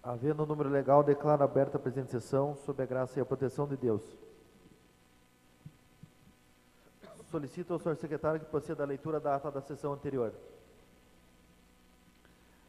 Havendo o número legal, declaro aberta a presente sessão, sob a graça e a proteção de Deus. Solicito ao senhor secretário que proceda à leitura da ata da sessão anterior.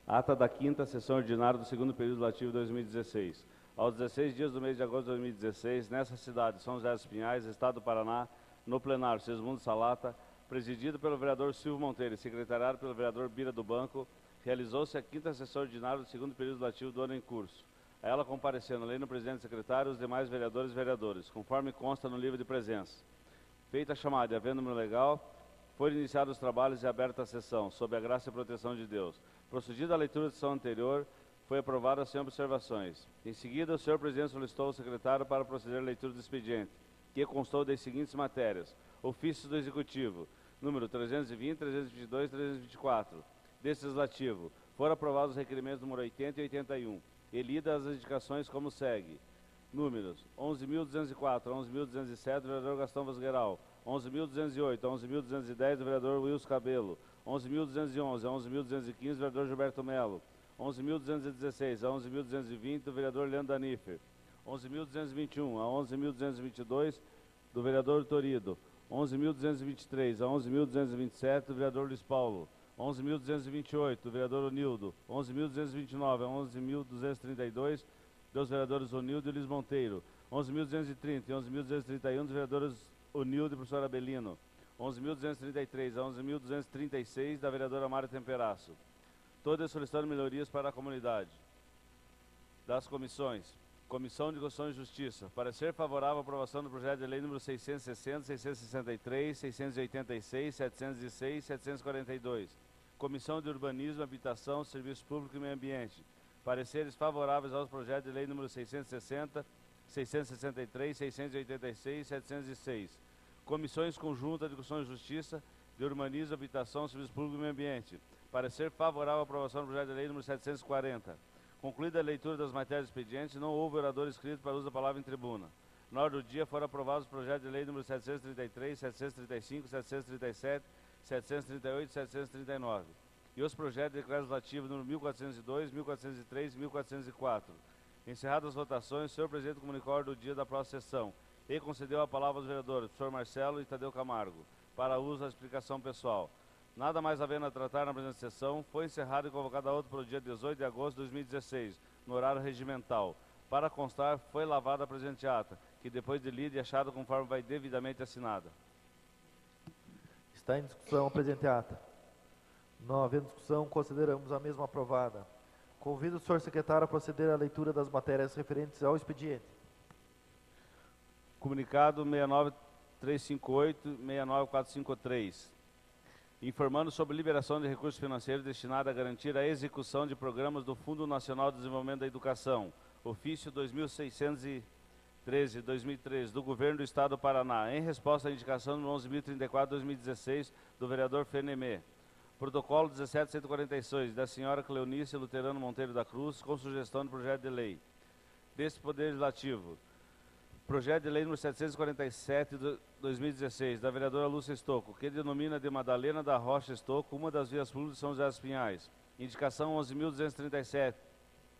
Ata da 5ª sessão ordinária do segundo período letivo 2016. Aos 16 dias do mês de agosto de 2016, nessa cidade, São José dos Pinhais, Estado do Paraná, no plenário Sesmundo Salata, presidido pelo vereador Silvio Monteiro e secretariado pelo vereador Bira do Banco, realizou-se a 5ª sessão ordinária do segundo período letivo do ano em curso. A ela comparecendo, além do presidente e secretário, os demais vereadores e vereadoras, conforme consta no livro de presença. Feita a chamada e havendo número legal, foram iniciados os trabalhos e aberta a sessão, sob a graça e proteção de Deus. Procedida a leitura da sessão anterior, foi aprovada sem observações. Em seguida, o senhor presidente solicitou ao secretário para proceder à leitura do expediente, que constou das seguintes matérias: ofícios do Executivo, número 320, 322 e 324. Desse legislativo, foram aprovados os requerimentos número 80 e 81, e lidas as indicações como segue. Números 11.204, 11.207, do vereador Gastão Vasgueral, 11.208, 11.210, do vereador Wilson Cabelo, 11.211, 11.215, do vereador Gilberto Melo, 11.216 a 11.220, do vereador Leandro Danifer, 11.221 a 11.222, do vereador Torido, 11.223 a 11.227, do vereador Luiz Paulo, 11.228, do vereador Onildo, 11.229 a 11.232, dos vereadores Onildo e Luiz Monteiro, 11.230 e 11.231, dos vereadores Onildo e professor Abelino, 11.233 a 11.236, da vereadora Mária Temperaço. Todas solicitando melhorias para a comunidade. Das comissões. Comissão de Constituição e Justiça. Parecer favorável à aprovação do projeto de lei número 660, 663, 686, 706 e 742. Comissão de Urbanismo, Habitação, Serviço Público e Meio Ambiente. Pareceres favoráveis aos projetos de lei número 660, 663, 686 e 706. Comissões conjuntas de Constituição e Justiça, de Urbanismo, Habitação, Serviço Público e Meio Ambiente. Parecer favorável à aprovação do projeto de lei número 740. Concluída a leitura das matérias expedientes, não houve orador inscrito para uso da palavra em tribuna. Na ordem do dia foram aprovados os projetos de lei número 733, 735, 737, 738 e 739. E os projetos de decreto legislativo número 1402, 1403 e 1404. Encerradas as votações, o senhor presidente comunicou a ordem do dia da próxima sessão e concedeu a palavra aos vereadores, professor Marcelo e Tadeu Camargo, para uso da explicação pessoal. Nada mais havendo a tratar na presente sessão, foi encerrada e convocada a outra para o dia 18 de agosto de 2016, no horário regimental. Para constar, foi lavada a presente ata, que depois de lida e achada conforme vai devidamente assinada. Está em discussão a presente ata. Não havendo discussão, consideramos a mesma aprovada. Convido o senhor secretário a proceder à leitura das matérias referentes ao expediente. Comunicado 69358, 69453. Informando sobre liberação de recursos financeiros destinados a garantir a execução de programas do Fundo Nacional de Desenvolvimento da Educação, ofício 2613-2013, do Governo do Estado do Paraná, em resposta à indicação no 11.034-2016, do vereador Fenemê. Protocolo 17146, da senhora Cleonice Luterano Monteiro da Cruz, com sugestão de projeto de lei. Deste Poder Legislativo. Projeto de lei número 747 de 2016, da vereadora Lúcia Estocco, que denomina de Madalena da Rocha Estocco uma das vias públicas de São José dos Pinhais. Indicação 11.237,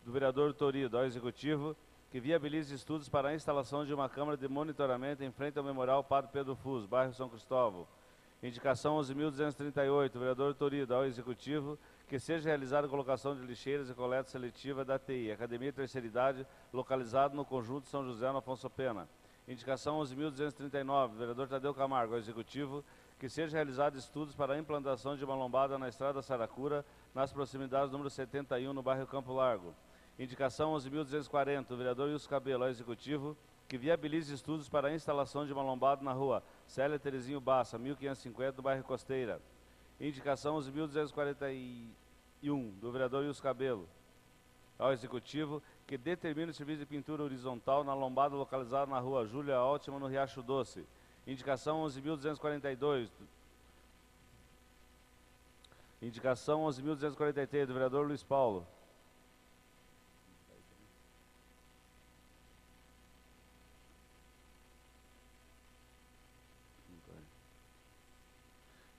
do vereador Torido, ao Executivo, que viabilize estudos para a instalação de uma câmara de monitoramento em frente ao Memorial Padre Pedro Fus, bairro São Cristóvão. Indicação 11.238, do vereador Torido, ao Executivo, que seja realizada a colocação de lixeiras e coleta seletiva da ATI, Academia de Terceira Idade, localizado no conjunto São José no Afonso Pena. Indicação 11.239, do vereador Tadeu Camargo, ao Executivo, que seja realizado estudos para a implantação de uma lombada na Estrada Saracura, nas proximidades do número 71, no bairro Campo Largo. Indicação 11.240, do vereador Wilson Cabelo, ao Executivo, que viabilize estudos para a instalação de uma lombada na rua Célia Terezinho Bassa, 1550, no bairro Costeira. Indicação 11.241, do vereador Wilson Cabelo, ao Executivo, que determine o serviço de pintura horizontal na lombada localizada na rua Júlia Altman, no Riacho Doce. Indicação 11.242. Indicação 11.243, do vereador Luiz Paulo.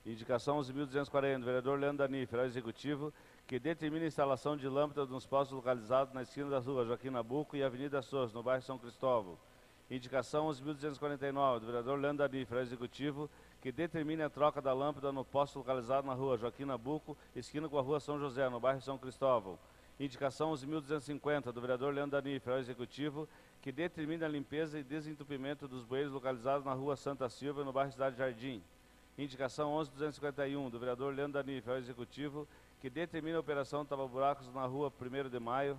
Indicação 11.240, do vereador Leandro Danifer, ao Executivo, que determina a instalação de lâmpadas nos postos localizados na esquina das ruas Joaquim Nabuco e Avenida Souza, no bairro São Cristóvão. Indicação 11.249, do vereador Leandro Danif, ao Executivo, que determine a troca da lâmpada no posto localizado na rua Joaquim Nabuco, esquina com a rua São José, no bairro São Cristóvão. Indicação 11.250, do vereador Leandro Danif, ao Executivo, que determine a limpeza e desentupimento dos bueiros localizados na rua Santa Silva, no bairro Cidade Jardim. Indicação 11.251, do vereador Leandro Danif, ao Executivo, que determine a operação tapa-buracos na rua 1º de Maio,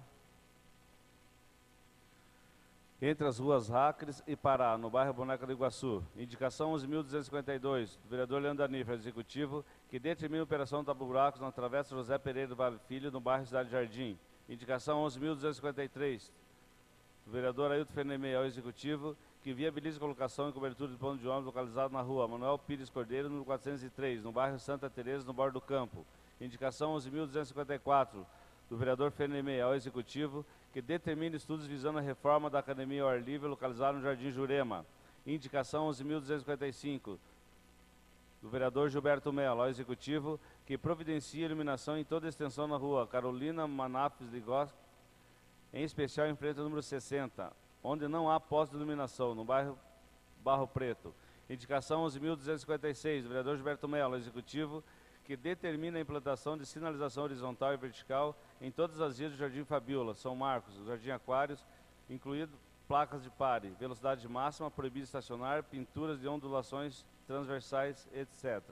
entre as ruas Racres e Pará, no bairro Boneca do Iguaçu. Indicação 11.252, do vereador Leandro Danif, ao Executivo, que determina a operação tapa-buracos na Travessa José Pereira do Vale Filho, no bairro Cidade Jardim. Indicação 11.253, do vereador Ailton Fenemê, ao Executivo, que viabilize a colocação e cobertura de ponto de ônibus localizado na rua Manuel Pires Cordeiro, número 403, no bairro Santa Teresa, no Bordo do Campo. Indicação 11.254, do vereador Fenemê, ao Executivo, que determine estudos visando a reforma da Academia ao Ar Livre, localizada no Jardim Jurema. Indicação 11.255, do vereador Gilberto Mello, ao Executivo, que providencie a iluminação em toda a extensão na rua Carolina Manapes Ligós, em especial em frente ao número 60, onde não há posto de iluminação, no bairro Barro Preto. Indicação 11.256, do vereador Gilberto Mello, ao Executivo, que determina a implantação de sinalização horizontal e vertical em todas as vias do Jardim Fabiola, São Marcos, Jardim Aquários, incluído placas de pare, velocidade máxima, proibido estacionar, pinturas de ondulações transversais, etc.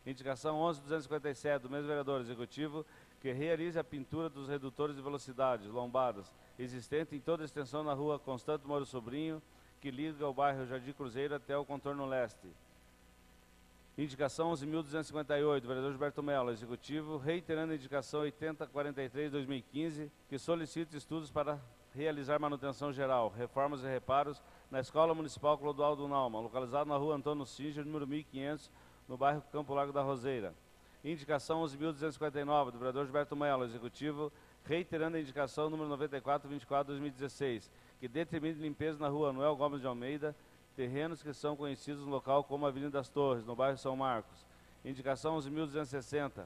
Indicação 11.257, do mesmo vereador Executivo, que realize a pintura dos redutores de velocidade, lombadas, existente em toda a extensão na rua Constante Moro Sobrinho, que liga o bairro Jardim Cruzeiro até o contorno leste. Indicação 11.258, do vereador Gilberto Mello, Executivo, reiterando a indicação 8043-2015, que solicita estudos para realizar manutenção geral, reformas e reparos na Escola Municipal Clodoaldo Naumann, localizada na rua Antônio Singer, número 1500, no bairro Campo Largo da Roseira. Indicação 11.259, do vereador Gilberto Mello, Executivo, reiterando a indicação número 9424-2016, que determine limpeza na rua Noel Gomes de Almeida, terrenos que são conhecidos no local como Avenida das Torres, no bairro São Marcos. Indicação 11.260,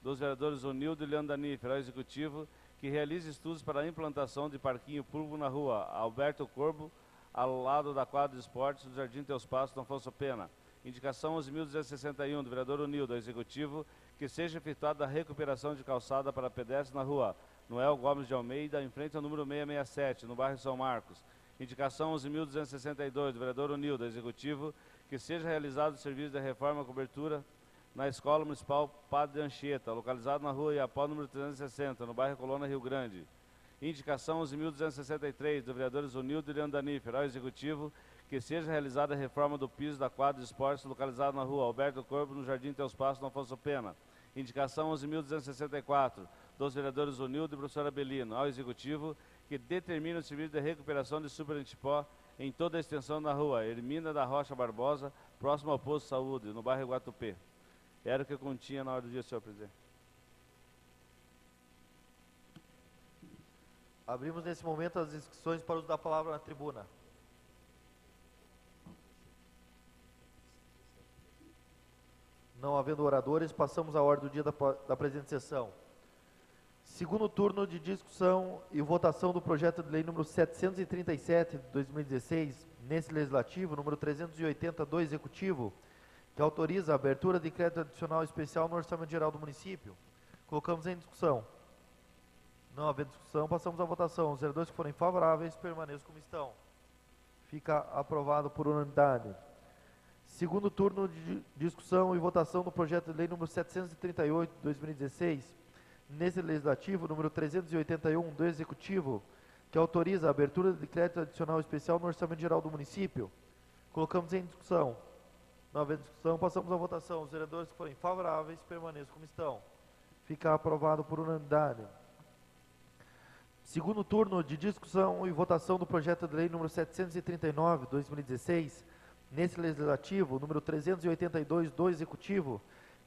dos vereadores Onildo e Leandro Danif, ao Executivo, que realize estudos para a implantação de parquinho público na rua Alberto Corbo, ao lado da quadra de esportes do Jardim Teus Passos, no Afonso Pena. Indicação 11.261, do vereador Onildo, ao Executivo, que seja efetuada a recuperação de calçada para pedestres na rua Noel Gomes de Almeida, em frente ao número 667, no bairro São Marcos. Indicação 11.262, do vereador Onildo, ao Executivo, que seja realizado o serviço de reforma e cobertura na Escola Municipal Padre Anchieta, localizado na rua Iapó, número 360, no bairro Colônia, Rio Grande. Indicação 11.263, do vereadores Onildo e Leandro Danif, ao Executivo, que seja realizada a reforma do piso da quadra de esportes localizado na rua Alberto Corbo, no Jardim Teus Passos, no Afonso Pena. Indicação 11.264, dos vereadores Onildo e professora Belino, ao Executivo, que determina o serviço de recuperação de superantipó em toda a extensão da rua Hermina da Rocha Barbosa, próximo ao posto de saúde, no bairro Guatupê. Era o que eu continha na hora do dia, senhor presidente. Abrimos nesse momento as inscrições para o uso da palavra na tribuna. Não havendo oradores, passamos à ordem do dia da presente sessão. Segundo turno de discussão e votação do projeto de lei número 737 de 2016, nesse legislativo, número 380 do Executivo, que autoriza a abertura de crédito adicional especial no Orçamento Geral do Município. Colocamos em discussão. Não havendo discussão, passamos à votação. Os vereadores que forem favoráveis, permaneçam como estão. Fica aprovado por unanimidade. Segundo turno de discussão e votação do projeto de lei número 738 de 2016, nesse legislativo, número 381 do Executivo, que autoriza a abertura de crédito adicional especial no Orçamento Geral do Município. Colocamos em discussão. Não havendo discussão, passamos à votação. Os vereadores que forem favoráveis, permaneçam como estão. Fica aprovado por unanimidade. Segundo turno de discussão e votação do projeto de lei número 739 de 2016, nesse legislativo, número 382 do Executivo,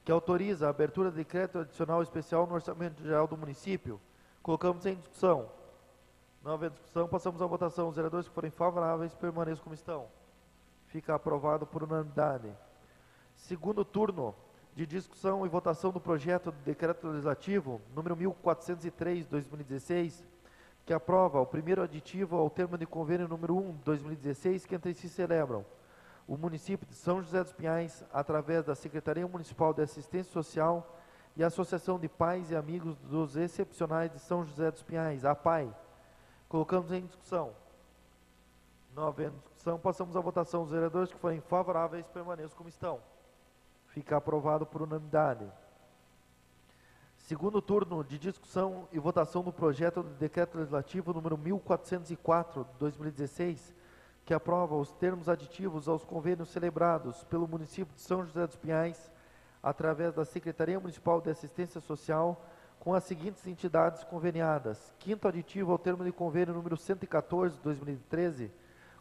que autoriza a abertura de crédito adicional especial no Orçamento Geral do Município. Colocamos em discussão. Não havendo discussão, passamos à votação. Os vereadores que forem favoráveis, permaneçam como estão. Fica aprovado por unanimidade. Segundo turno de discussão e votação do projeto de decreto legislativo número 1403/2016, que aprova o primeiro aditivo ao termo de convênio número 1/2016, que entre si celebram o município de São José dos Pinhais, através da Secretaria Municipal de Assistência Social e a Associação de Pais e Amigos dos Excepcionais de São José dos Pinhais, a APAI. Colocamos em discussão. Não havendo discussão, passamos à votação. Os vereadores que forem favoráveis permaneçam como estão. Fica aprovado por unanimidade. Segundo turno de discussão e votação do projeto de decreto legislativo número 1404/2016, que aprova os termos aditivos aos convênios celebrados pelo município de São José dos Pinhais, através da Secretaria Municipal de Assistência Social, com as seguintes entidades conveniadas. Quinto aditivo ao termo de convênio número 114/2013,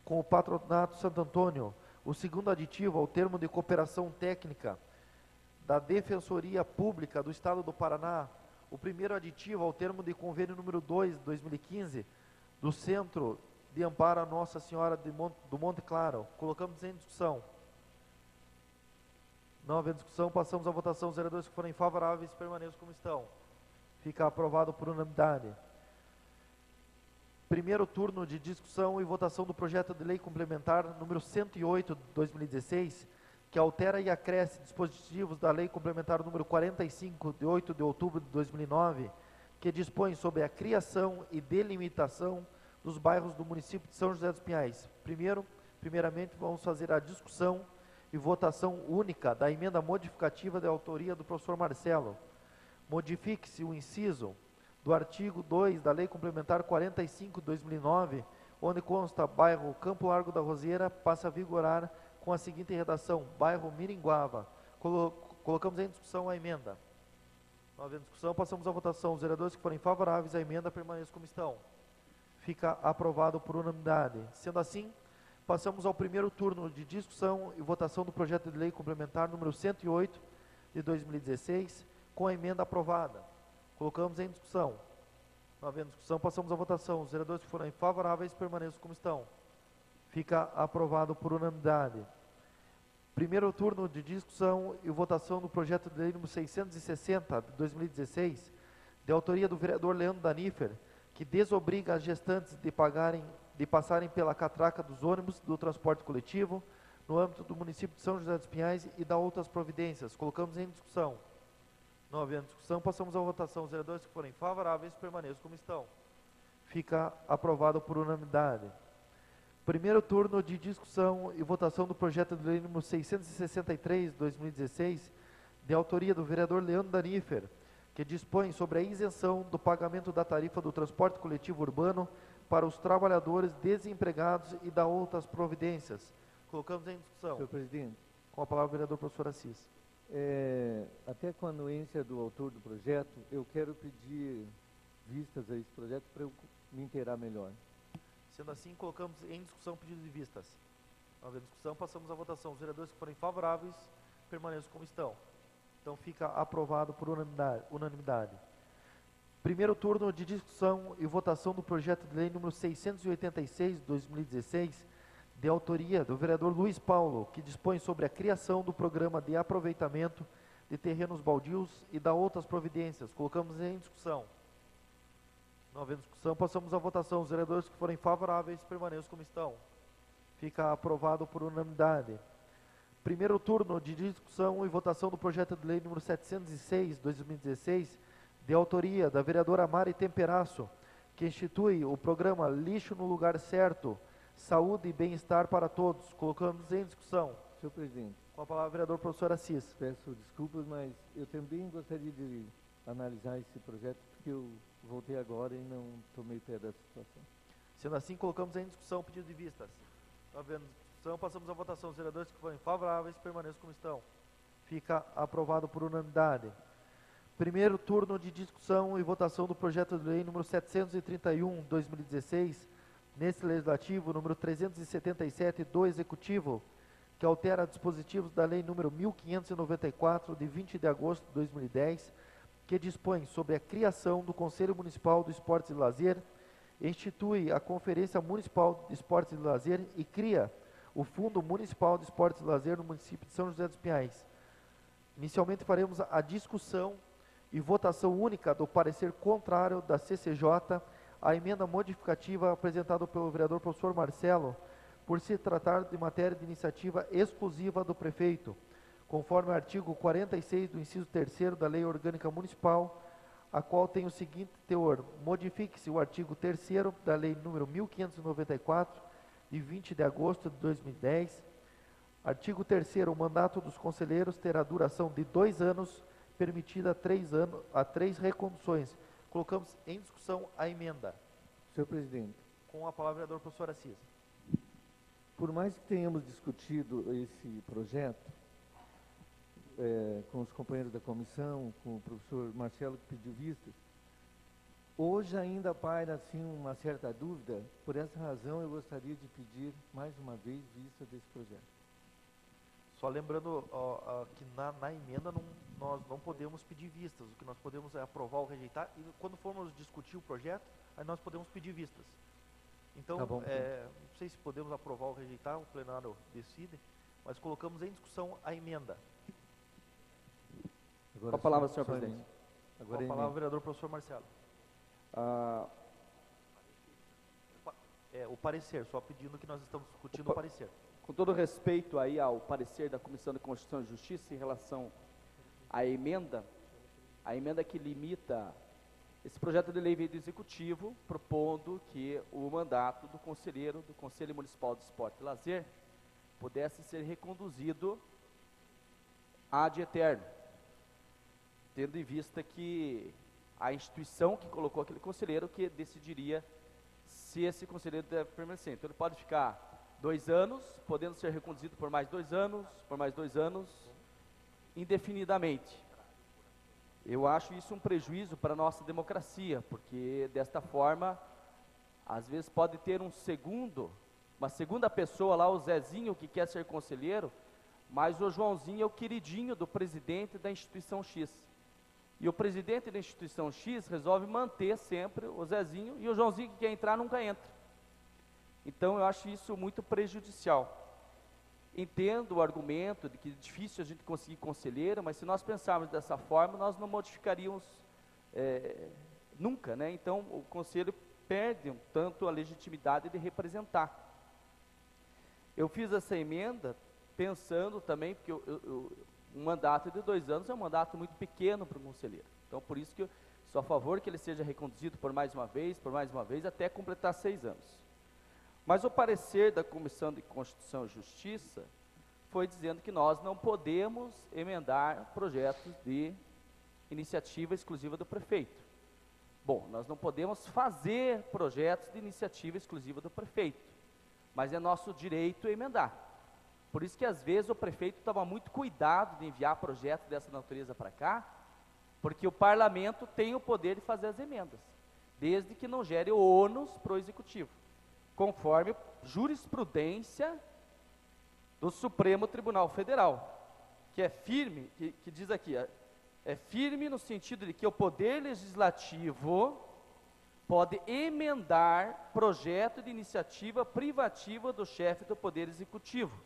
com o Patronato Santo Antônio. O segundo aditivo ao termo de cooperação técnica da Defensoria Pública do Estado do Paraná. O primeiro aditivo ao termo de convênio número 2/2015, do Centro de Amparo a Nossa Senhora do Monte Claro. Colocamos em discussão. Não havendo discussão, passamos à votação. Os vereadores que forem favoráveis permaneçam como estão. Fica aprovado por unanimidade. Primeiro turno de discussão e votação do projeto de lei complementar número 108/2016, que altera e acresce dispositivos da lei complementar número 45, de 8 de outubro de 2009, que dispõe sobre a criação e delimitação dos bairros do município de São José dos Pinhais. Primeiramente, vamos fazer a discussão e votação única da emenda modificativa de autoria do professor Marcelo. Modifique-se o inciso do artigo 2 da Lei Complementar 45/2009, onde consta bairro Campo Largo da Roseira, passa a vigorar com a seguinte redação: bairro Miringuava. Colocamos em discussão a emenda. Não havendo discussão, passamos à votação. Os vereadores que forem favoráveis à emenda permaneçam como estão. Fica aprovado por unanimidade. Sendo assim, passamos ao primeiro turno de discussão e votação do projeto de lei complementar número 108 de 2016, com a emenda aprovada. Colocamos em discussão. Não havendo discussão, passamos à votação. Os vereadores que forem favoráveis permaneçam como estão. Fica aprovado por unanimidade. Primeiro turno de discussão e votação do projeto de lei número 660 de 2016, de autoria do vereador Leandro Danifer, que desobriga as gestantes de passarem pela catraca dos ônibus do transporte coletivo no âmbito do município de São José dos Pinhais e da outras providências. Colocamos em discussão. Não havendo discussão, passamos à votação. Os vereadores que forem favoráveis permaneçam como estão. Fica aprovado por unanimidade. Primeiro turno de discussão e votação do projeto de lei número 663 de 2016, de autoria do vereador Leandro Danifer, que dispõe sobre a isenção do pagamento da tarifa do transporte coletivo urbano para os trabalhadores desempregados e da outras providências. Colocamos em discussão. Senhor presidente, Com a palavra o vereador professor Assis. até com a anuência do autor do projeto, eu quero pedir vistas a esse projeto para eu me inteirar melhor. Sendo assim, colocamos em discussão o pedido de vistas. Não havendo discussão, passamos à votação. Os vereadores que forem favoráveis permaneçam como estão. Então fica aprovado por unanimidade. Primeiro turno de discussão e votação do projeto de lei número 686 de 2016, de autoria do vereador Luiz Paulo, que dispõe sobre a criação do programa de aproveitamento de terrenos baldios e da outras providências. Colocamos em discussão. Não havendo discussão, passamos à votação. Os vereadores que forem favoráveis permaneçam como estão. Fica aprovado por unanimidade. Primeiro turno de discussão e votação do projeto de lei número 706, 2016, de autoria da vereadora Mari Temperaço, que institui o programa Lixo no Lugar Certo, Saúde e Bem-Estar para Todos. Colocamos em discussão. Senhor presidente, Com a palavra o vereador professor Assis. peço desculpas, mas eu também gostaria de analisar esse projeto, porque eu voltei agora e não tomei pé da situação. Sendo assim, colocamos em discussão o pedido de vistas. Não havendo discussão, passamos à votação. Os vereadores que forem favoráveis permaneçam como estão. Fica aprovado por unanimidade. Primeiro turno de discussão e votação do projeto de lei número 731, 2016, nesse legislativo, número 377 do Executivo, que altera dispositivos da lei número 1594, de 20 de agosto de 2010, que dispõe sobre a criação do Conselho Municipal do Esportes e Lazer, institui a Conferência Municipal de Esportes e Lazer e cria o Fundo Municipal de Esportes e Lazer no município de São José dos Pinhais. Inicialmente faremos a discussão e votação única do parecer contrário da CCJ à emenda modificativa apresentada pelo vereador professor Marcelo, por se tratar de matéria de iniciativa exclusiva do prefeito, conforme o artigo 46 do inciso 3º da Lei Orgânica Municipal, a qual tem o seguinte teor: modifique-se o artigo 3º da Lei número 1594, de 20 de agosto de 2010. Artigo 3º, o mandato dos conselheiros terá duração de 2 anos, permitida a 3 reconduções. Colocamos em discussão a emenda. Senhor presidente, Com a palavra, vereador professor Assis. por mais que tenhamos discutido esse projeto com os companheiros da comissão, com o professor Marcelo que pediu vistas, hoje ainda paira assim uma certa dúvida. Por essa razão eu gostaria de pedir mais uma vez vista desse projeto. Só lembrando que na emenda nós não podemos pedir vistas. O que nós podemos é aprovar ou rejeitar, e quando formos discutir o projeto, aí nós podemos pedir vistas. Então, Tá bom, não sei se podemos aprovar ou rejeitar, o plenário decide, mas colocamos em discussão a emenda. Agora, Com a palavra, só senhor a presidente. emenda. Com Agora a a palavra, o emenda. vereador professor Marcelo. O parecer, só pedindo que nós estamos discutindo o parecer. Com todo respeito aí ao parecer da Comissão de Constituição e Justiça em relação à emenda, a emenda que limita esse projeto de lei veio do Executivo, propondo que o mandato do conselheiro do Conselho Municipal de Esporte e Lazer pudesse ser reconduzido ad eterno, tendo em vista que a instituição que colocou aquele conselheiro que decidiria se esse conselheiro deve permanecer. Então ele pode ficar 2 anos, podendo ser reconduzido por mais 2 anos, indefinidamente. Eu acho isso um prejuízo para a nossa democracia, porque desta forma, às vezes pode ter uma segunda pessoa lá, o Zezinho, que quer ser conselheiro, mas o Joãozinho é o queridinho do presidente da instituição X. E o presidente da instituição X resolve manter sempre o Zezinho, e o Joãozinho que quer entrar nunca entra. Então eu acho isso muito prejudicial. Entendo o argumento de que é difícil a gente conseguir conselheiro, mas se nós pensarmos dessa forma, nós não modificaríamos nunca, né? Então o conselho perde um tanto a legitimidade de representar. Eu fiz essa emenda pensando também, porque um mandato de 2 anos é um mandato muito pequeno para um conselheiro. Então por isso que eu sou a favor que ele seja reconduzido por mais uma vez, até completar 6 anos. Mas o parecer da Comissão de Constituição e Justiça foi dizendo que nós não podemos emendar projetos de iniciativa exclusiva do prefeito. Bom, nós não podemos fazer projetos de iniciativa exclusiva do prefeito, mas é nosso direito emendar. Por isso que às vezes o prefeito toma muito cuidado de enviar projetos dessa natureza para cá, porque o parlamento tem o poder de fazer as emendas, desde que não gere ônus para o executivo, conforme jurisprudência do Supremo Tribunal Federal, que é firme, que diz aqui, é firme no sentido de que o Poder Legislativo pode emendar projeto de iniciativa privativa do chefe do Poder Executivo,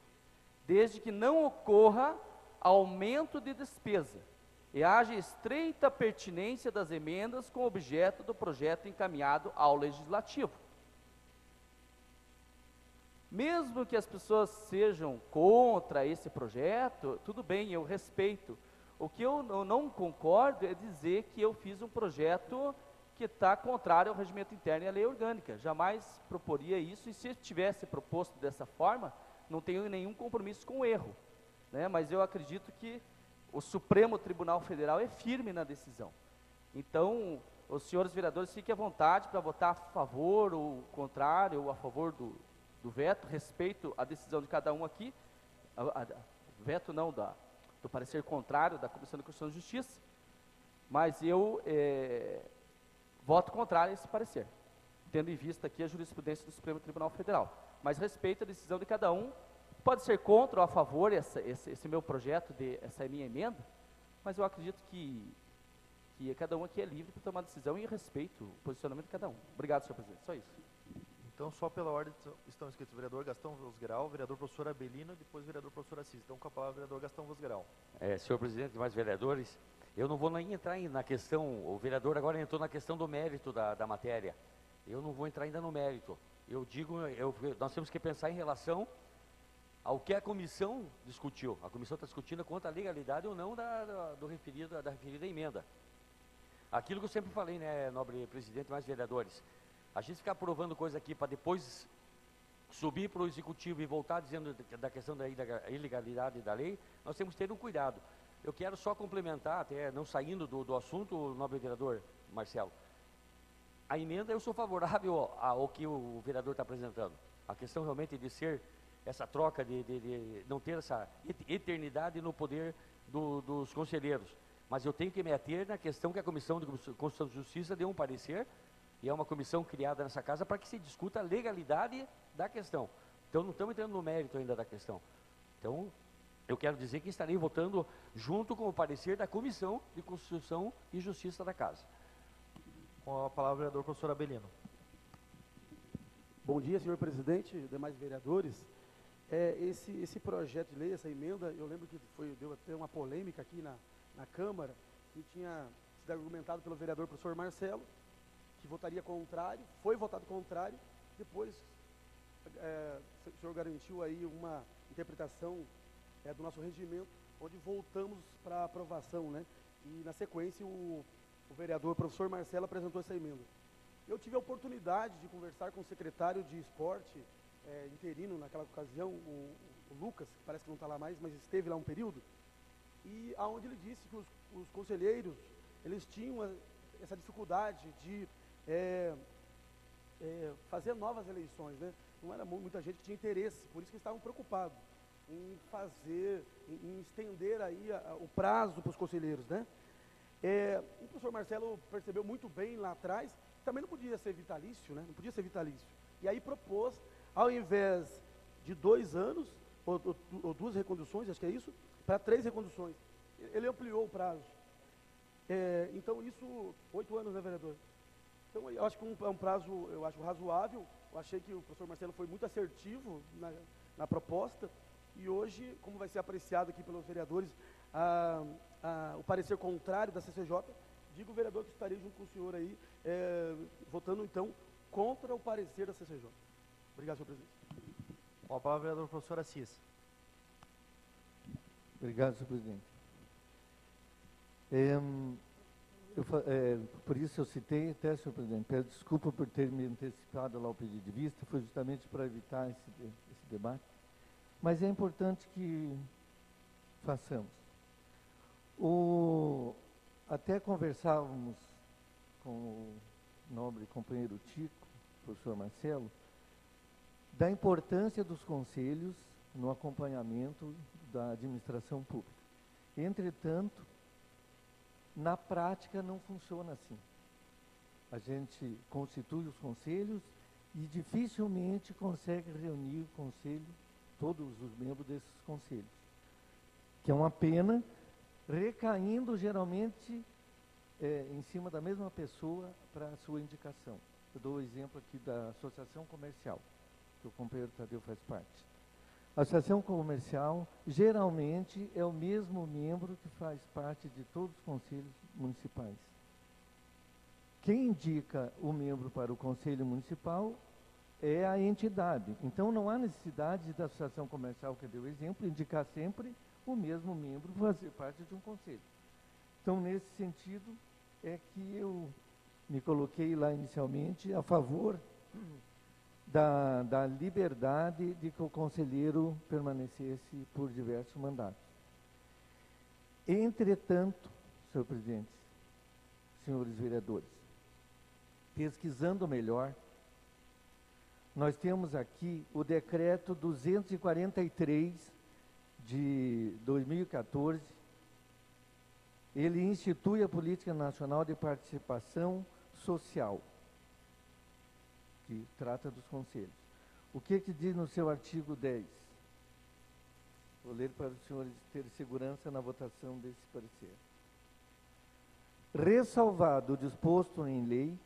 desde que não ocorra aumento de despesa e haja estreita pertinência das emendas com objeto do projeto encaminhado ao Legislativo. Mesmo que as pessoas sejam contra esse projeto, tudo bem, eu respeito. O que eu não concordo é dizer que eu fiz um projeto que está contrário ao regimento interno e à lei orgânica. Jamais proporia isso, e se tivesse proposto dessa forma, não tenho nenhum compromisso com o erro, né? Mas eu acredito que o Supremo Tribunal Federal é firme na decisão. Então, os senhores vereadores fiquem à vontade para votar a favor ou contrário, ou a favor do veto. Respeito a decisão de cada um aqui, veto não, do parecer contrário da Comissão de Constituição e Justiça, mas eu voto contrário a esse parecer, tendo em vista aqui a jurisprudência do Supremo Tribunal Federal, mas respeito a decisão de cada um. Pode ser contra ou a favor esse meu projeto, essa minha emenda, mas eu acredito que cada um aqui é livre para tomar decisão, e respeito o posicionamento de cada um. Obrigado, senhor presidente, só isso. Então, só pela ordem estão inscritos o vereador Gastão Vosgrau, o vereador professor Abelino e depois o vereador professor Assis. Então, com a palavra o vereador Gastão Vosgrau. Senhor presidente, mais vereadores, eu não vou nem entrar na questão, o vereador agora entrou na questão do mérito da matéria. Eu não vou entrar ainda no mérito. Eu digo, nós temos que pensar em relação ao que a comissão discutiu. A comissão está discutindo quanto à legalidade ou não da referida emenda. Aquilo que eu sempre falei, né, nobre presidente, mais vereadores, a gente ficar aprovando coisa aqui para depois subir para o executivo e voltar dizendo da questão da ilegalidade da lei, nós temos que ter um cuidado. Eu quero só complementar, até não saindo do assunto, nobre vereador Marcelo, a emenda eu sou favorável ao que o vereador está apresentando. A questão realmente de ser essa troca, de não ter essa eternidade no poder dos conselheiros. Mas eu tenho que me ater na questão que a Comissão de Constituição e Justiça deu um parecer, e é uma comissão criada nessa casa para que se discuta a legalidade da questão. Então, não estamos entrando no mérito ainda da questão. Então, eu quero dizer que estarei votando junto com o parecer da Comissão de Constituição e Justiça da casa. Com a palavra o vereador professor Abelino. Bom dia, senhor presidente, demais vereadores. Esse projeto de lei, essa emenda, eu lembro que deu até uma polêmica aqui na Câmara, que tinha sido argumentado pelo vereador professor Marcelo, que votaria contrário, foi votado contrário, depois o senhor garantiu aí uma interpretação do nosso regimento, onde voltamos para aprovação, né? E na sequência o vereador professor Marcelo apresentou essa emenda. Eu tive a oportunidade de conversar com o secretário de esporte interino naquela ocasião, o Lucas, que parece que não está lá mais, mas esteve lá um período, e aonde ele disse que os conselheiros, eles tinham essa dificuldade de fazer novas eleições, né? Não era muita gente que tinha interesse, por isso que eles estavam preocupados em estender aí o prazo para os conselheiros, né? O professor Marcelo percebeu muito bem lá atrás, também não podia ser vitalício, né? Não podia ser vitalício. E aí propôs, ao invés de 2 anos, ou 2 reconduções, acho que é isso, para 3 reconduções. Ele ampliou o prazo. Então isso, 8 anos, né, vereador? Então eu acho que é um prazo, eu acho razoável. Eu achei que o professor Marcelo foi muito assertivo na proposta. E hoje, como vai ser apreciado aqui pelos vereadores, o parecer contrário da CCJ, digo, vereador, que estarei junto com o senhor aí, votando então contra o parecer da CCJ. Obrigado, senhor presidente. Com a palavra o vereador professor Assis. Obrigado, senhor presidente. Por isso eu citei até, senhor presidente, peço desculpa por ter me antecipado lá o pedido de vista, foi justamente para evitar esse debate, mas é importante que façamos. Até conversávamos com o nobre companheiro Tico, professor Marcelo, da importância dos conselhos no acompanhamento da administração pública. Entretanto, na prática não funciona assim. A gente constitui os conselhos e dificilmente consegue reunir o conselho, todos os membros desses conselhos, que é uma pena, recaindo geralmente em cima da mesma pessoa para a sua indicação. Eu dou o exemplo aqui da Associação Comercial, que o companheiro Tadeu faz parte. A Associação Comercial, geralmente, é o mesmo membro que faz parte de todos os conselhos municipais. Quem indica o membro para o Conselho Municipal é a entidade. Então, não há necessidade da Associação Comercial, que deu o exemplo, indicar sempre o mesmo membro fazer parte de um conselho. Então, nesse sentido, é que eu me coloquei lá inicialmente a favor da liberdade de que o conselheiro permanecesse por diversos mandatos. Entretanto, senhor presidente, senhores vereadores, pesquisando melhor, nós temos aqui o decreto 243 de 2014, ele institui a Política Nacional de Participação Social, que trata dos conselhos. O que diz no seu artigo 10? Vou ler para os senhores terem segurança na votação desse parecer. Ressalvado o disposto em lei,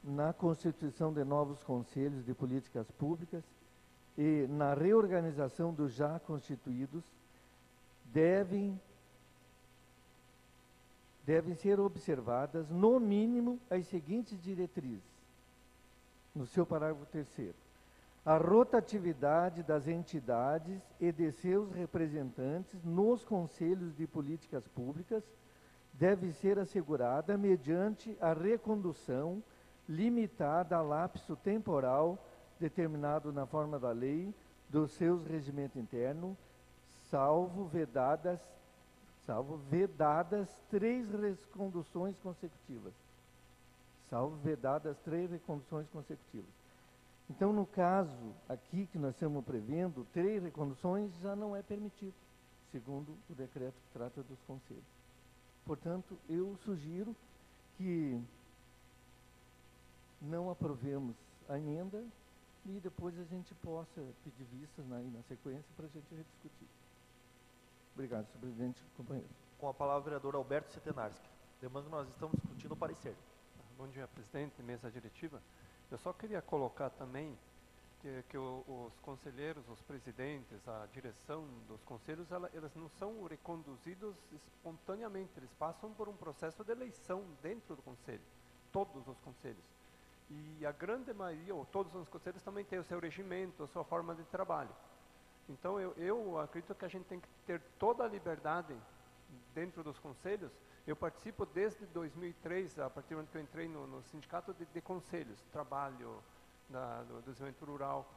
na constituição de novos conselhos de políticas públicas e na reorganização dos já constituídos, devem ser observadas, no mínimo, as seguintes diretrizes, no seu parágrafo 3º. A rotatividade das entidades e de seus representantes nos conselhos de políticas públicas deve ser assegurada mediante a recondução limitada a lapso temporal determinado na forma da lei dos seus regimentos internos, salvo vedadas 3 reconduções consecutivas. Salvo vedadas 3 reconduções consecutivas. Então, no caso aqui que nós estamos prevendo, 3 reconduções já não é permitido, segundo o decreto que trata dos conselhos. Portanto, eu sugiro que não aprovemos a emenda e depois a gente possa pedir vistas na sequência para a gente rediscutir. Obrigado, senhor presidente, companheiro. Com a palavra o vereador Alberto Setenarski. Lembrando que nós estamos discutindo o parecer. Bom dia, presidente, mesa diretiva. Eu só queria colocar também que os conselheiros, os presidentes, a direção dos conselhos, elas não são reconduzidos espontaneamente, eles passam por um processo de eleição dentro do conselho, todos os conselhos. E a grande maioria, ou todos os conselhos, também têm o seu regimento, a sua forma de trabalho. Então, eu acredito que a gente tem que ter toda a liberdade dentro dos conselhos. Eu participo desde 2003, a partir do momento que eu entrei no sindicato de conselhos, trabalho do desenvolvimento rural,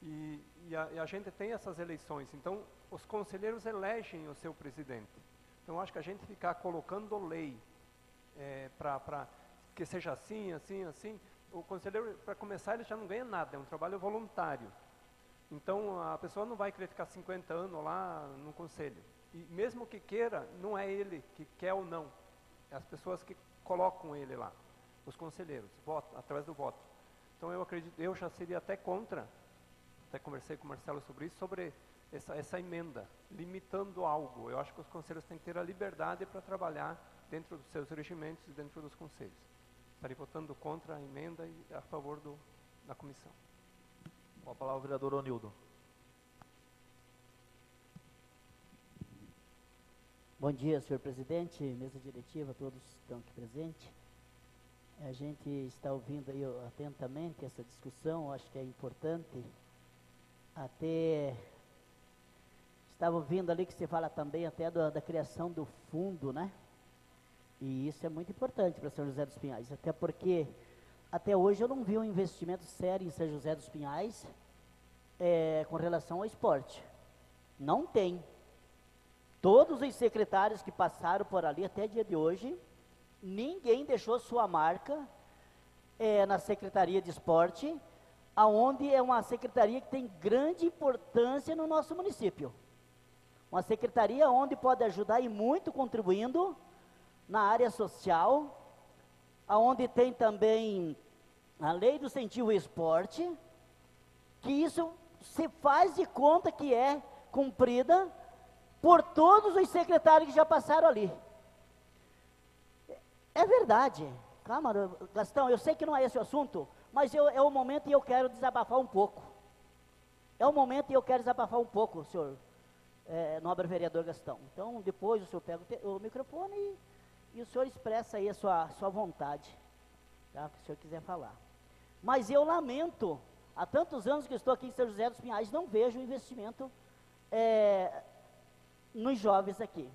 e a gente tem essas eleições. Então, os conselheiros elegem o seu presidente. Então, acho que a gente ficar colocando lei para que seja assim, assim, assim, o conselheiro, para começar, ele já não ganha nada, é um trabalho voluntário. Então, a pessoa não vai querer ficar 50 anos lá no conselho. E mesmo que queira, não é ele que quer ou não. É as pessoas que colocam ele lá, os conselheiros, votam, através do voto. Então, eu acredito, eu já seria até contra, até conversei com o Marcelo sobre isso, sobre essa emenda, limitando algo. Eu acho que os conselheiros têm que ter a liberdade para trabalhar dentro dos seus regimentos e dentro dos conselhos. Estarei votando contra a emenda e a favor da comissão. Com a palavra o vereador Onildo. Bom dia, senhor presidente, mesa diretiva, todos que estão aqui presentes. A gente está ouvindo aí atentamente essa discussão, acho que é importante. Até estava ouvindo ali que você fala também até da criação do fundo, né? E isso é muito importante para São José dos Pinhais, até porque até hoje eu não vi um investimento sério em São José dos Pinhais com relação ao esporte. Não tem. Todos os secretários que passaram por ali até dia de hoje, ninguém deixou sua marca na Secretaria de Esporte, aonde é uma secretaria que tem grande importância no nosso município. Uma secretaria onde pode ajudar e muito contribuindo na área social, aonde tem também a lei do incentivo ao esporte, que isso se faz de conta que é cumprida por todos os secretários que já passaram ali. É verdade. Calma, Gastão, eu sei que não é esse o assunto, mas é o momento e eu quero desabafar um pouco. É o momento e eu quero desabafar um pouco, senhor nobre vereador Gastão. Então, depois o senhor pega o microfone e o senhor expressa aí a sua vontade, tá? Se o senhor quiser falar. Mas eu lamento, há tantos anos que eu estou aqui em São José dos Pinhais, não vejo investimento nos jovens aqui.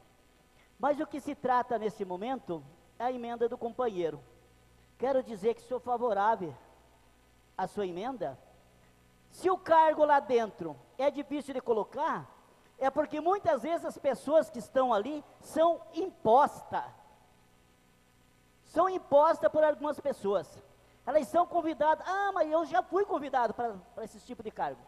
Mas o que se trata nesse momento é a emenda do companheiro. Quero dizer que sou favorável à sua emenda. Se o cargo lá dentro é difícil de colocar, é porque muitas vezes as pessoas que estão ali são impostas. São impostas por algumas pessoas. Elas são convidadas, mas eu já fui convidado para esse tipo de cargo.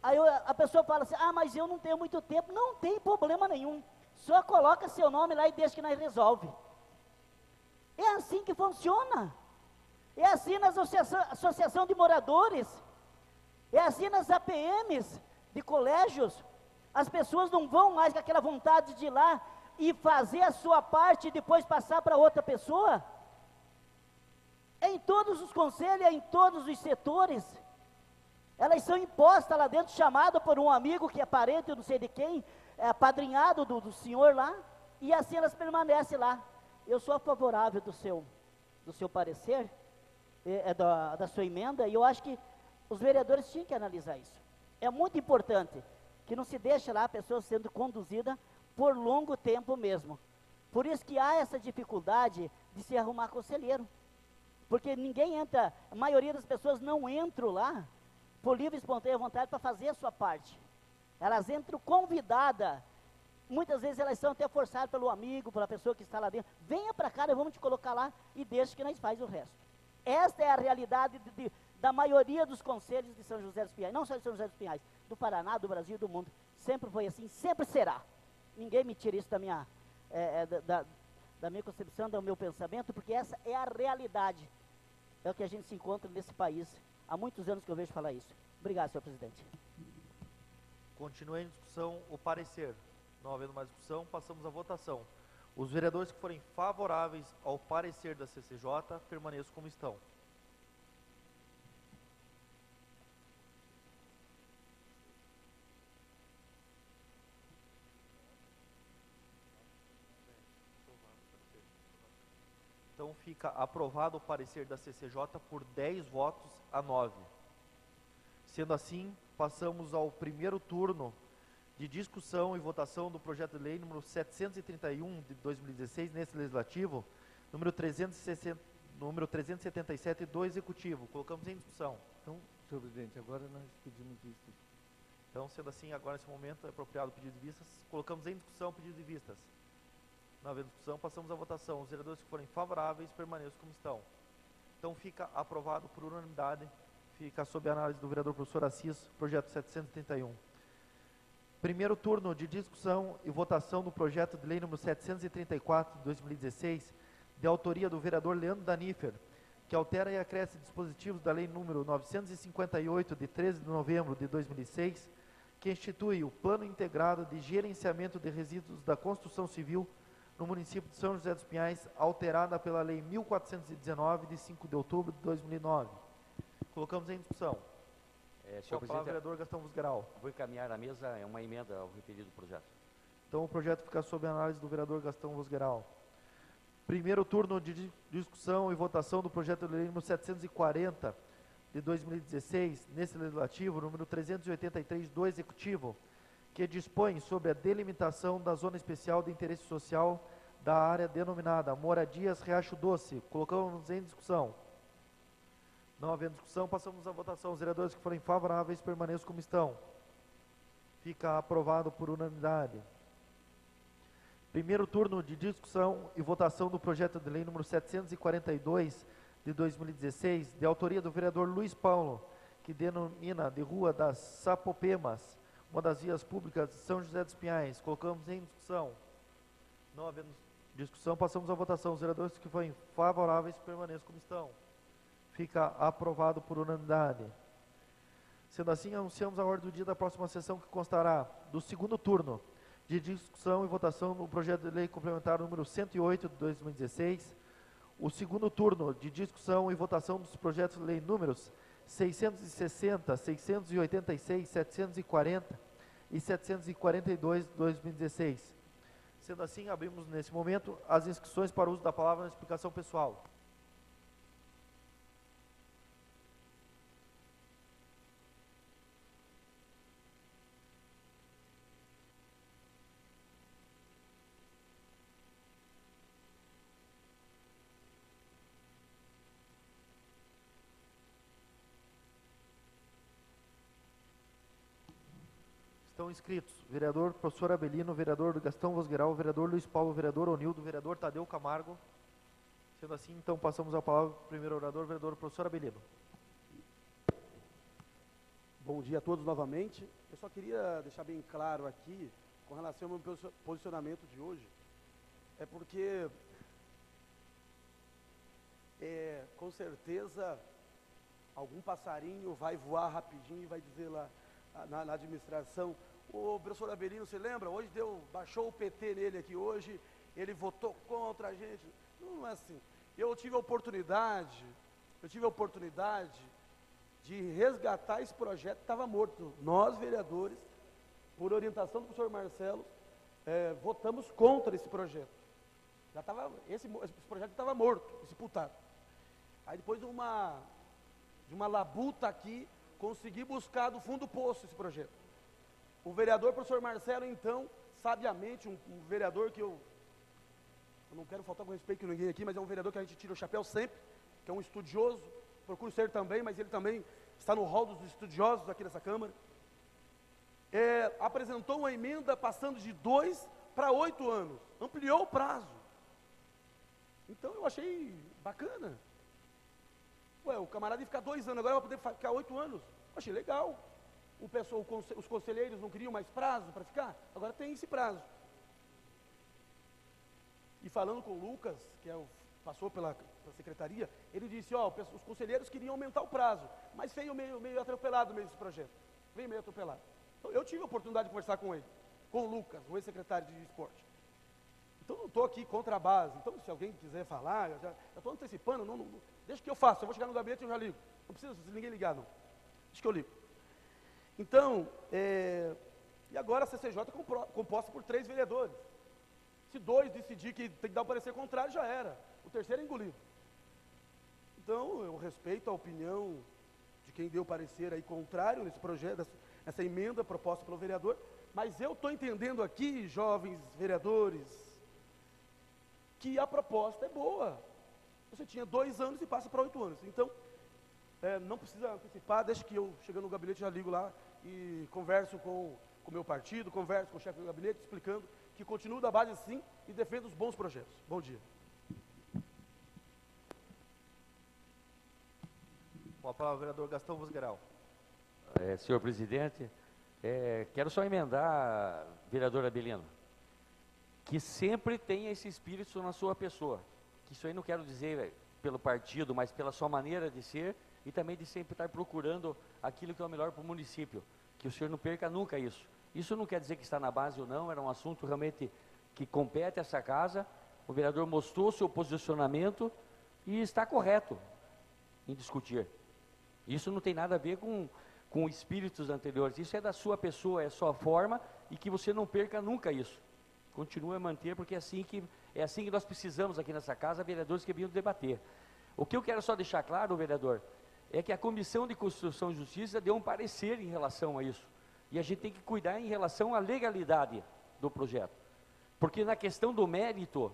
Aí a pessoa fala assim, mas eu não tenho muito tempo. Não tem problema nenhum. Só coloca seu nome lá e deixa que nós resolve. É assim que funciona. É assim na associação de moradores. É assim nas APMs de colégios. As pessoas não vão mais com aquela vontade de ir lá e fazer a sua parte e depois passar para outra pessoa. Em todos os conselhos, em todos os setores, elas são impostas lá dentro, chamado por um amigo que é parente, eu não sei de quem, é apadrinhado do senhor lá, e assim elas permanecem lá. Eu sou favorável do seu parecer, da sua emenda, e eu acho que os vereadores tinham que analisar isso. É muito importante que não se deixe lá a pessoa sendo conduzida por longo tempo mesmo. Por isso que há essa dificuldade de se arrumar conselheiro. Porque ninguém entra, a maioria das pessoas não entram lá por livre e espontânea vontade para fazer a sua parte. Elas entram convidadas. Muitas vezes elas são até forçadas pelo amigo, pela pessoa que está lá dentro. Venha para cá, nós vamos te colocar lá e deixa que nós faz o resto. Esta é a realidade da maioria dos conselhos de São José dos Pinhais. Não só de São José dos Pinhais, do Paraná, do Brasil e do mundo. Sempre foi assim, sempre será. Ninguém me tira isso da minha concepção, do meu pensamento, porque essa é a realidade. É o que a gente se encontra nesse país. Há muitos anos que eu vejo falar isso. Obrigado, senhor presidente. Continua em discussão o parecer. Não havendo mais discussão, passamos à votação. Os vereadores que forem favoráveis ao parecer da CCJ, permaneçam como estão. Então fica aprovado o parecer da CCJ por 10 votos a 9. Sendo assim, passamos ao primeiro turno de discussão e votação do projeto de lei número 731 de 2016, nesse legislativo, número 377 do executivo. Colocamos em discussão. Então, senhor presidente, agora nós pedimos vistas. Então, sendo assim, agora nesse momento é apropriado o pedido de vistas. Colocamos em discussão o pedido de vistas. Não havendo discussão, passamos à votação. Os vereadores que forem favoráveis, permaneçam como estão. Então, fica aprovado por unanimidade. Fica sob a análise do vereador professor Assis, projeto 731. Primeiro turno de discussão e votação do projeto de lei número 734 de 2016, de autoria do vereador Leandro Danifer, que altera e acresce dispositivos da lei número 958 de 13 de novembro de 2006, que institui o Plano Integrado de Gerenciamento de Resíduos da Construção Civil no município de São José dos Pinhais, alterada pela lei 1419 de 5 de outubro de 2009. Colocamos em discussão. Senhor Com a palavra, vereador Gastão Vosgeral. Vou encaminhar à mesa uma emenda ao referido projeto. Então o projeto fica sob a análise do vereador Gastão Vosgeral. Primeiro turno de discussão e votação do projeto de lei número 740 de 2016, nesse legislativo, número 383 do executivo, que dispõe sobre a delimitação da zona especial de interesse social da área denominada Moradias Riacho Doce. Colocamos em discussão. Não havendo discussão, passamos à votação. Os vereadores que forem favoráveis permaneçam como estão. Fica aprovado por unanimidade. Primeiro turno de discussão e votação do projeto de lei número 742 de 2016, de autoria do vereador Luiz Paulo, que denomina de Rua das Sapopemas, uma das vias públicas de São José dos Pinhais. Colocamos em discussão. Não havendo discussão, passamos à votação. Os vereadores que forem favoráveis permaneçam como estão. Fica aprovado por unanimidade. Sendo assim, anunciamos a ordem do dia da próxima sessão, que constará do segundo turno de discussão e votação no projeto de lei complementar número 108 de 2016, o segundo turno de discussão e votação dos projetos de lei números 660, 686, 740 e 742 de 2016. Sendo assim, abrimos nesse momento as inscrições para o uso da palavra na explicação pessoal. Estão inscritos: vereador professor Abelino, vereador Gastão Vosgeral, vereador Luiz Paulo, vereador Onildo, vereador Tadeu Camargo. Sendo assim, então passamos a palavra para o primeiro orador, vereador professor Abelino. Bom dia a todos novamente. Eu só queria deixar bem claro aqui, com relação ao meu posicionamento de hoje, é porque, com certeza, algum passarinho vai voar rapidinho e vai dizer lá na administração: o professor Abelino, você lembra? Hoje baixou o PT nele aqui hoje, ele votou contra a gente. Não é assim. Eu tive a oportunidade eu tive a oportunidade de resgatar esse projeto que estava morto. Nós, vereadores, por orientação do professor Marcelo, votamos contra esse projeto. Esse projeto estava morto, sepultado. Aí depois de uma labuta aqui, consegui buscar do fundo do poço esse projeto. O vereador professor Marcelo, então, sabiamente, um vereador que eu não quero faltar com respeito a ninguém aqui, mas é um vereador que a gente tira o chapéu sempre, que é um estudioso, procuro ser também, mas ele também está no rol dos estudiosos aqui nessa Câmara. Apresentou uma emenda passando de 2 para 8 anos, ampliou o prazo. Então eu achei bacana. O camarada ia ficar 2 anos, agora vai poder ficar 8 anos. Eu achei legal. Os conselheiros não queriam mais prazo para ficar, agora tem esse prazo. E falando com o Lucas, que passou pela secretaria, ele disse, os conselheiros queriam aumentar o prazo, mas veio meio atropelado mesmo esse projeto. Veio meio atropelado. Então, eu tive a oportunidade de conversar com ele, com o Lucas, o ex-secretário de esporte. Então, não estou aqui contra a base. Então, se alguém quiser falar, eu estou antecipando, deixa que eu faço. Eu vou chegar no gabinete e eu já ligo. Não precisa ninguém ligar, não. Deixa que eu ligo. Então, e agora a CCJ é composta por 3 vereadores. Se 2 decidir que tem que dar o parecer contrário, já era. O terceiro é engolido. Então, eu respeito a opinião de quem deu o parecer aí contrário nesse projeto, essa emenda proposta pelo vereador, mas eu estou entendendo aqui, jovens vereadores, que a proposta é boa. Você tinha 2 anos e passa para 8 anos. Então, não precisa antecipar, deixa que eu, chegando no gabinete, já ligo lá e converso com o meu partido, converso com o chefe do gabinete, explicando que continuo da base sim e defendo os bons projetos. Bom dia. Com a palavra, o vereador Gastão Vosgueral. Senhor presidente, quero só emendar, vereador Abelino, que sempre tenha esse espírito na sua pessoa. Que isso aí não quero dizer pelo partido, mas pela sua maneira de ser e também de sempre estar procurando aquilo que é o melhor para o município. Que o senhor não perca nunca isso. Isso não quer dizer que está na base ou não, era um assunto realmente que compete a essa casa. O vereador mostrou seu posicionamento e está correto em discutir. Isso não tem nada a ver com espíritos anteriores, isso é da sua pessoa, é a sua forma, e que você não perca nunca isso. Continue a manter, porque é assim que nós precisamos aqui nessa casa, vereadores que vinham debater. O que eu quero só deixar claro, vereador, é que a Comissão de Constituição e Justiça deu um parecer em relação a isso. E a gente tem que cuidar em relação à legalidade do projeto. Porque na questão do mérito,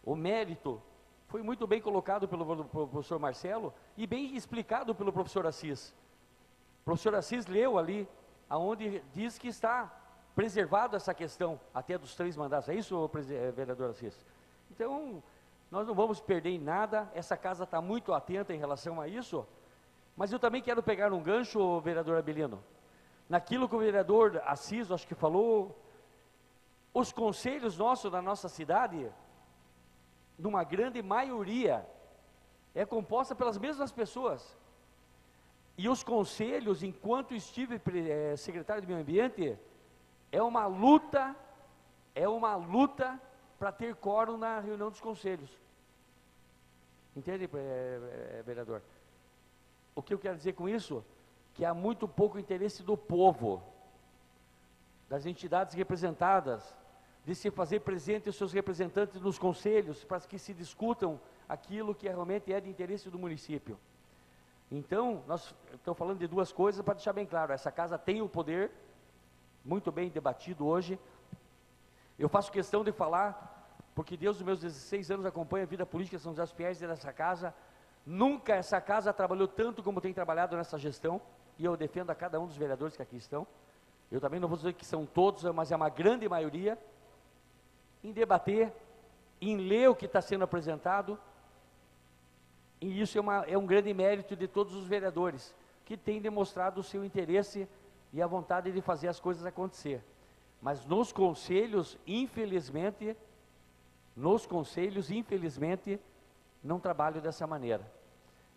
o mérito foi muito bem colocado pelo professor Marcelo e bem explicado pelo professor Assis. O professor Assis leu ali, aonde diz que está preservado essa questão até dos 3 mandatos. É isso, vereador Assis? Então, nós não vamos perder em nada, essa casa está muito atenta em relação a isso, mas eu também quero pegar um gancho, vereador Abelino, naquilo que o vereador Assis, acho que falou, os conselhos nossos da nossa cidade, numa grande maioria, é composta pelas mesmas pessoas. E os conselhos, enquanto estive secretário de Meio Ambiente, é uma luta para ter quórum na reunião dos conselhos. Entende, vereador? O que eu quero dizer com isso? Que há muito pouco interesse do povo, das entidades representadas, de se fazer presente os seus representantes nos conselhos, para que se discutam aquilo que realmente é de interesse do município. Então, nós estamos falando de 2 coisas para deixar bem claro. Essa casa tem o poder, muito bem debatido hoje. Eu faço questão de falar, porque Deus, nos meus 16 anos, acompanha a vida política de São José dos Pinhais dessa casa. Nunca essa casa trabalhou tanto como tem trabalhado nessa gestão, e eu defendo a cada um dos vereadores que aqui estão. Eu também não vou dizer que são todos, mas é uma grande maioria, em debater, em ler o que está sendo apresentado, e isso é um grande mérito de todos os vereadores, que têm demonstrado o seu interesse e a vontade de fazer as coisas acontecer. Mas nos conselhos, infelizmente, não trabalham dessa maneira.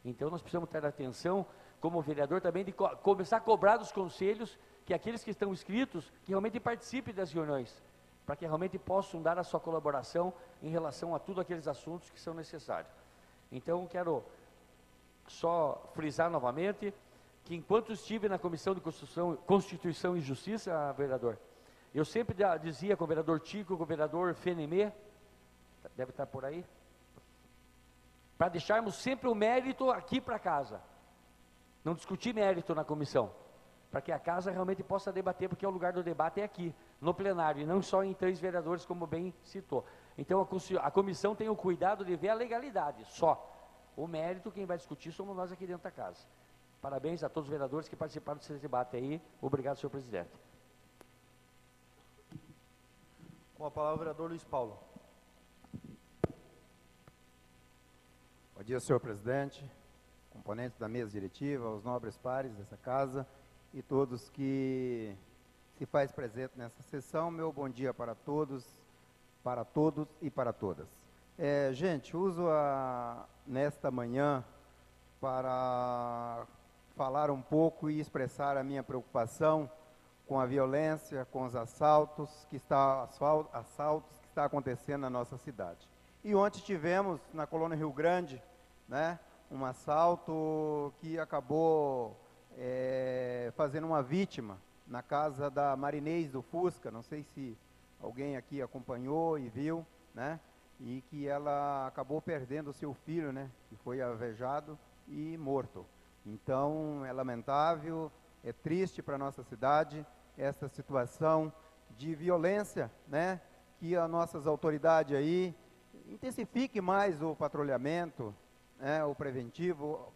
Então nós precisamos ter atenção, como vereador também, de começar a cobrar dos conselhos, que aqueles que estão inscritos, que realmente participem das reuniões, para que realmente possam dar a sua colaboração em relação a tudo aqueles assuntos que são necessários. Então, quero só frisar novamente que enquanto estive na Comissão de Constituição e Justiça, vereador, eu sempre dizia com o vereador Tico, com o vereador Fenemê, deve estar por aí, para deixarmos sempre o mérito aqui para casa, não discutir mérito na comissão, para que a casa realmente possa debater, porque o lugar do debate é aqui, no plenário, e não só em 3 vereadores, como bem citou. Então a comissão tem o cuidado de ver a legalidade, só. O mérito, quem vai discutir somos nós aqui dentro da casa. Parabéns a todos os vereadores que participaram desse debate aí. Obrigado, senhor presidente. Com a palavra o vereador Luiz Paulo. Bom dia, senhor presidente, componentes da mesa diretiva, os nobres pares dessa casa e todos que se faz presente nessa sessão. Meu bom dia para todos e para todas. Gente, uso nesta manhã para falar um pouco e expressar a minha preocupação com a violência, com os assaltos que está acontecendo na nossa cidade. E ontem tivemos na colônia Rio Grande, né, um assalto que acabou fazendo uma vítima na casa da Marinês do Fusca, não sei se alguém aqui acompanhou e viu, né, e que ela acabou perdendo o seu filho, né, que foi alvejado e morto. Então, é lamentável, é triste para a nossa cidade essa situação de violência, né, que as nossas autoridades aí intensifique mais o patrulhamento, né, o preventivo,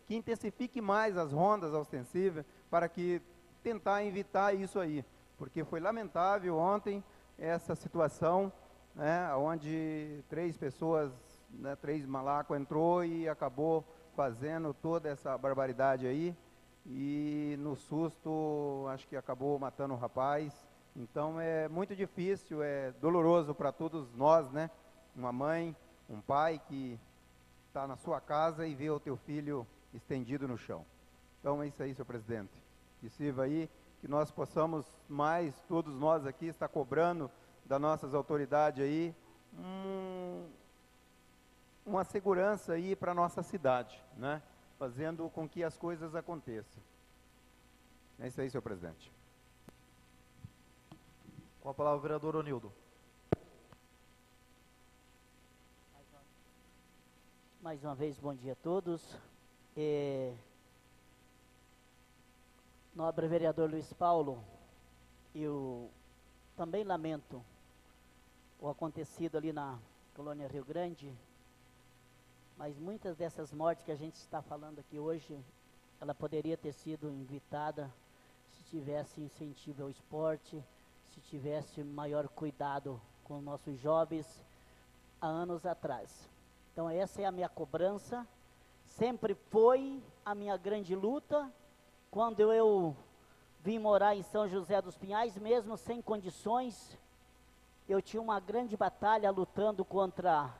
que intensifique mais as rondas ostensivas para que tentar evitar isso aí, porque foi lamentável ontem essa situação, né, onde 3 pessoas, né, 3 malacos entrou e acabou fazendo toda essa barbaridade aí, e no susto acho que acabou matando o rapaz. Então é muito difícil, é doloroso para todos nós, né? Uma mãe, um pai que está na sua casa e vê o teu filho estendido no chão. Então é isso aí, senhor presidente. Que sirva aí, que nós possamos mais, todos nós aqui, estar cobrando das nossas autoridades aí, uma segurança aí para a nossa cidade, né? Fazendo com que as coisas aconteçam. É isso aí, senhor presidente. Com a palavra o vereador Onildo. Mais uma vez, bom dia a todos. Nobre vereador Luiz Paulo, eu também lamento o acontecido ali na colônia Rio Grande, mas muitas dessas mortes que a gente está falando aqui hoje, ela poderia ter sido evitada se tivesse incentivo ao esporte, se tivesse maior cuidado com nossos jovens há anos atrás. Então essa é a minha cobrança, sempre foi a minha grande luta. Quando eu vim morar em São José dos Pinhais, mesmo sem condições, eu tinha uma grande batalha lutando contra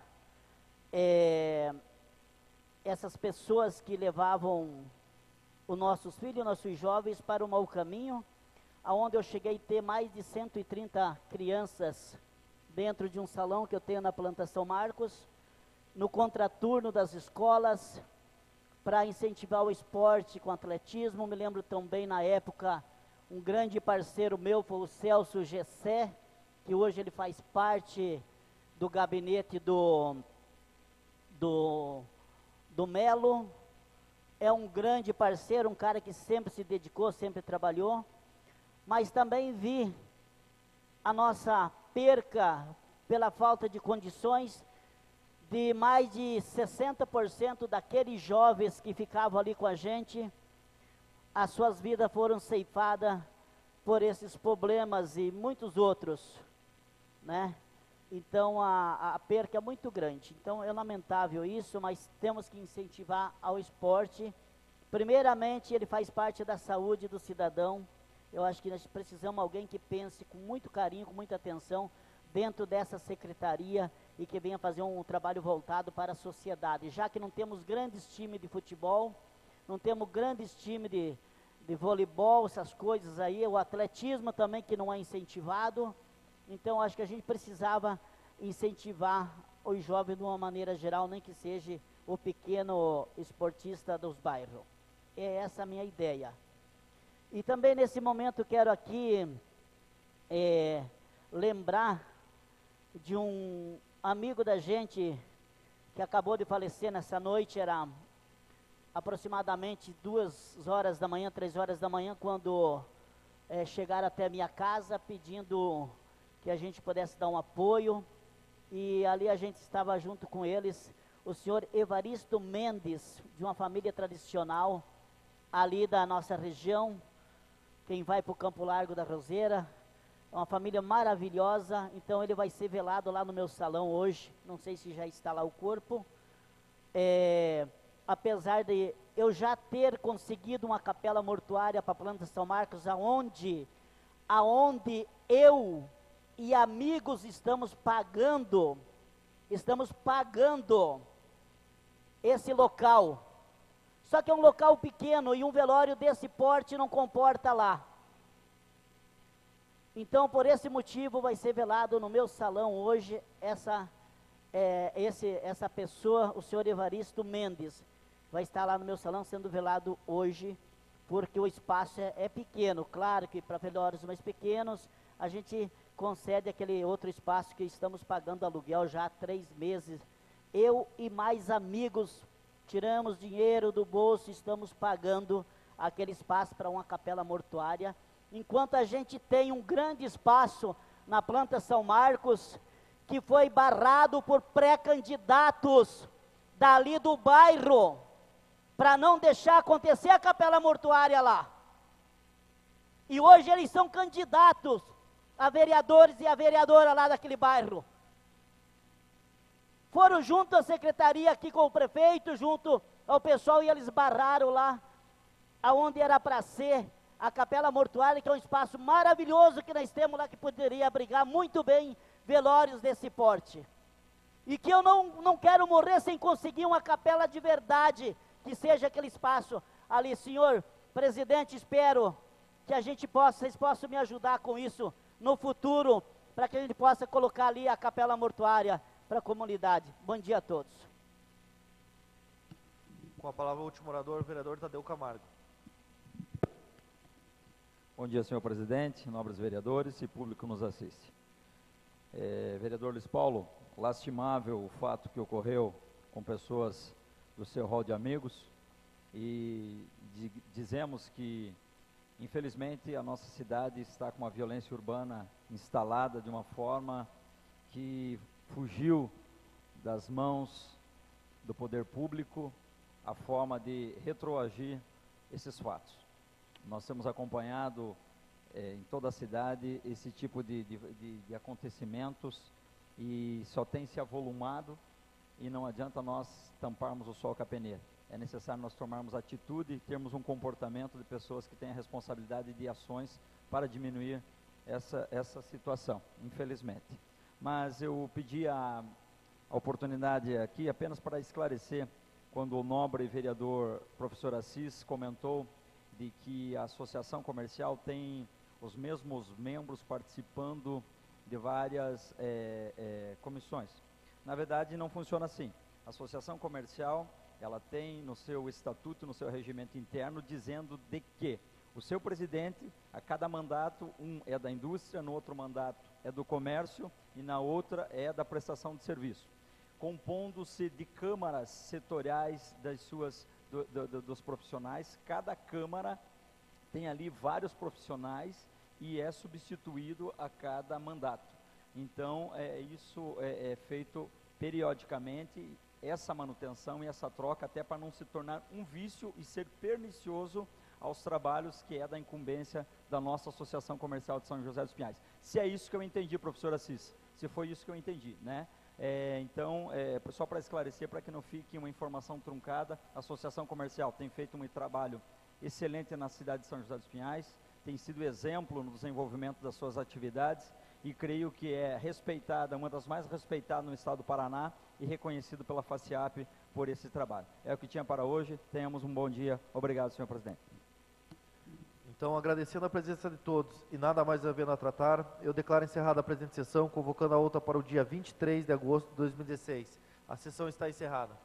essas pessoas que levavam os nossos filhos, nossos jovens para o mau caminho, aonde eu cheguei a ter mais de 130 crianças dentro de um salão que eu tenho na Plantação Marcos, no contraturno das escolas, para incentivar o esporte com atletismo. Me lembro também, na época, um grande parceiro meu foi o Celso Gessé, que hoje ele faz parte do gabinete do Melo. É um grande parceiro, um cara que sempre se dedicou, sempre trabalhou. Mas também vi a nossa perca pela falta de condições de mais de 60% daqueles jovens que ficavam ali com a gente. As suas vidas foram ceifadas por esses problemas e muitos outros, né? Então a perca é muito grande. Então é lamentável isso, mas temos que incentivar ao esporte. Primeiramente, ele faz parte da saúde do cidadão. Eu acho que nós precisamos de alguém que pense com muito carinho, com muita atenção dentro dessa secretaria e que venha fazer um trabalho voltado para a sociedade. Já que não temos grandes times de futebol, não temos grandes times de voleibol, essas coisas aí, o atletismo também que não é incentivado. Então acho que a gente precisava incentivar os jovens de uma maneira geral, nem que seja o pequeno esportista dos bairros. É essa a minha ideia. E também nesse momento quero aqui lembrar de um amigo da gente que acabou de falecer nessa noite. Era aproximadamente 2 horas da manhã, 3 horas da manhã, quando chegaram até a minha casa pedindo que a gente pudesse dar um apoio, e ali a gente estava junto com eles, o senhor Evaristo Mendes, de uma família tradicional ali da nossa região. Quem vai para o Campo Largo da Roseira, é uma família maravilhosa. Então ele vai ser velado lá no meu salão hoje, não sei se já está lá o corpo. Apesar de eu já ter conseguido uma capela mortuária para a Planta São Marcos, aonde eu e amigos estamos pagando esse local. Só que é um local pequeno e um velório desse porte não comporta lá. Então, por esse motivo, vai ser velado no meu salão hoje essa pessoa, o senhor Evaristo Mendes. Vai estar lá no meu salão sendo velado hoje, porque o espaço é pequeno. Claro que para velórios mais pequenos, a gente concede aquele outro espaço que estamos pagando aluguel já há 3 meses. Eu e mais amigos tiramos dinheiro do bolso, estamos pagando aquele espaço para uma capela mortuária, enquanto a gente tem um grande espaço na Planta São Marcos, que foi barrado por pré-candidatos dali do bairro, para não deixar acontecer a capela mortuária lá. E hoje eles são candidatos a vereadores e a vereadora lá daquele bairro. Foram junto à secretaria aqui com o prefeito, junto ao pessoal, e eles barraram lá, aonde era para ser a capela mortuária, que é um espaço maravilhoso que nós temos lá, que poderia abrigar muito bem velórios desse porte. E que eu não quero morrer sem conseguir uma capela de verdade, que seja aquele espaço ali. Senhor presidente, espero que vocês possam me ajudar com isso no futuro, para que a gente possa colocar ali a capela mortuária para a comunidade. Bom dia a todos. Com a palavra o último orador, o vereador Tadeu Camargo. Bom dia, senhor presidente, nobres vereadores e público que nos assiste. Vereador Luiz Paulo, lastimável o fato que ocorreu com pessoas do seu rol de amigos, e dizemos que, infelizmente, a nossa cidade está com uma violência urbana instalada de uma forma que fugiu das mãos do poder público a forma de retroagir esses fatos. Nós temos acompanhado em toda a cidade esse tipo de acontecimentos, e só tem se avolumado, e não adianta nós tamparmos o sol com a peneira. É necessário nós tomarmos atitude e termos um comportamento de pessoas que têm a responsabilidade de ações para diminuir essa situação, infelizmente. Mas eu pedi a oportunidade aqui apenas para esclarecer, quando o nobre vereador professor Assis comentou de que a associação comercial tem os mesmos membros participando de várias comissões. Na verdade, não funciona assim. A associação comercial, ela tem no seu estatuto, no seu regimento interno, dizendo de que o seu presidente, a cada mandato, um é da indústria, no outro mandato é do comércio e na outra é da prestação de serviço, compondo-se de câmaras setoriais dos profissionais. Cada câmara tem ali vários profissionais e é substituído a cada mandato. Então, isso é feito periodicamente, essa manutenção e essa troca, até para não se tornar um vício e ser pernicioso aos trabalhos que é da incumbência da nossa Associação Comercial de São José dos Pinhais. Se é isso que eu entendi, professor Assis, se foi isso que eu entendi, né? Então, só para esclarecer, para que não fique uma informação truncada, a Associação Comercial tem feito um trabalho excelente na cidade de São José dos Pinhais, tem sido exemplo no desenvolvimento das suas atividades, e creio que é respeitada, uma das mais respeitadas no estado do Paraná, e reconhecido pela FACIAP por esse trabalho. É o que tinha para hoje. Tenhamos um bom dia. Obrigado, senhor presidente. Então, agradecendo a presença de todos e nada mais havendo a tratar, eu declaro encerrada a presente sessão, convocando a outra para o dia 23 de agosto de 2016. A sessão está encerrada.